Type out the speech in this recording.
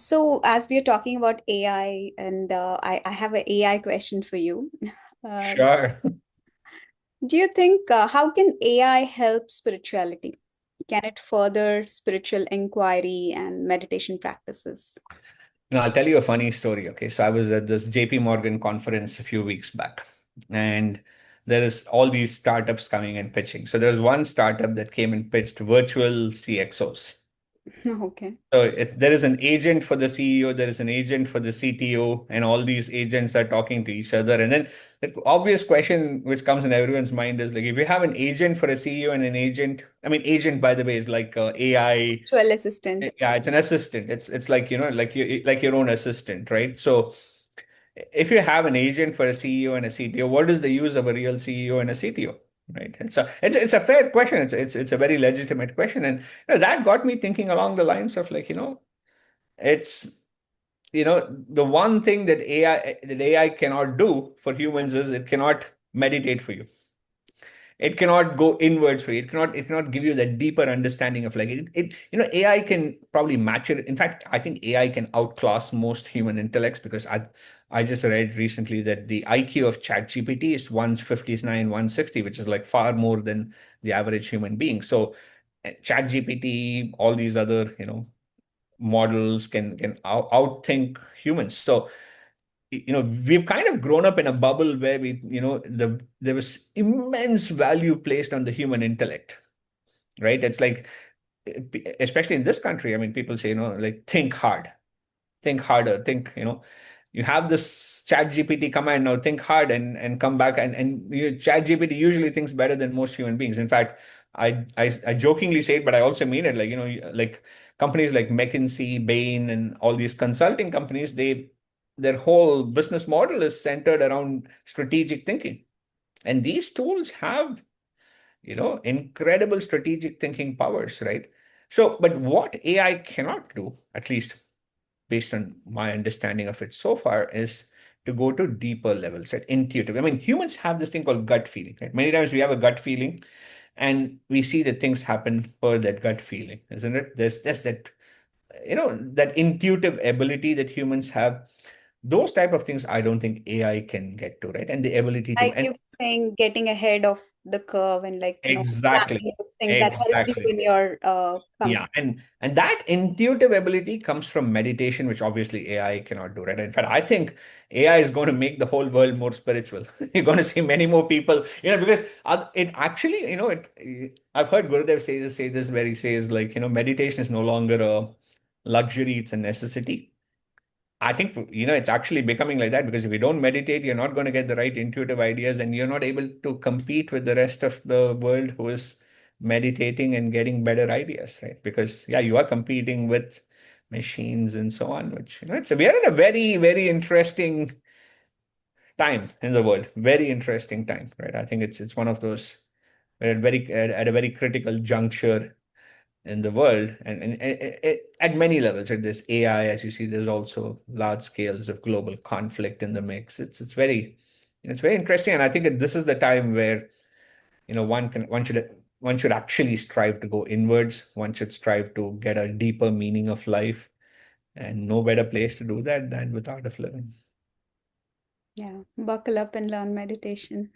So, as we are talking about AI, and I have an AI question for you. Uh, Sure. do you think how can AI help spirituality? Can it further spiritual inquiry and meditation practices? I'll tell you a funny story. Okay. So I was at this JP Morgan conference a few weeks back, and there is all these startups coming and pitching. So there's one startup that came and pitched virtual CXOs. Okay. So if there is an agent for the CEO, there is an agent for the CTO, and all these agents are talking to each other. And then the obvious question which comes in everyone's mind is like, if you have an agent for a CEO and an agent, I mean, agent, by the way, is like AI. Virtual assistant. Yeah, it's an assistant. It's like, like your own assistant, right? So if you have an agent for a CEO and a CTO, what is the use of a real CEO and a CTO? Right. It's a fair question. It's a very legitimate question. And that got me thinking along the lines of like, it's the one thing that AI cannot do for humans is it cannot meditate for you. It cannot go inwards for you. It cannot give you that deeper understanding of like AI can probably match it. In fact, I think AI can outclass most human intellects because I just read recently that the IQ of ChatGPT is 159, 160, which is like far more than the average human being. So ChatGPT, all these other, models can outthink humans. So we've kind of grown up in a bubble where there was immense value placed on the human intellect, right? It's like, especially in this country, I mean, people say, like, think hard, think harder, you have this chat gpt command, now think hard and come back, and chat gpt usually thinks better than most human beings. In fact, I jokingly say it, but I also mean it, like, like companies like McKinsey, Bain, and all these consulting companies, their whole business model is centered around strategic thinking, and these tools have incredible strategic thinking powers, right? So but what AI cannot do, at least based on my understanding of it so far, is to go to deeper levels, right? Intuitive. I mean, humans have this thing called gut feeling, right? Many times we have a gut feeling and we see that things happen per that gut feeling, isn't it? There's that, that intuitive ability that humans have. Those type of things I don't think AI can get to, right? And the ability to, Like and you were saying, getting ahead of the curve and exactly, planning those things that help you exactly. in your Yeah, company. and that intuitive ability comes from meditation, which obviously AI cannot do, right? In fact, I think AI is going to make the whole world more spiritual. You're going to see many more people, because it actually, I've heard Gurudev say this where he says like, meditation is no longer a luxury, it's a necessity. I think, it's actually becoming like that, because if you don't meditate, you're not going to get the right intuitive ideas, and you're not able to compete with the rest of the world who is meditating and getting better ideas, right? Because, yeah, you are competing with machines and so on, which, we are in a very, very interesting time in the world, very interesting time, right? I think it's one of those, at a very critical juncture in the world, and at many levels, right? There's AI, as you see, there's also large scales of global conflict in the mix. It's very interesting, and I think that this is the time where one should actually strive to go inwards. One should strive to get a deeper meaning of life, and no better place to do that than with art of living. Yeah, buckle up and learn meditation.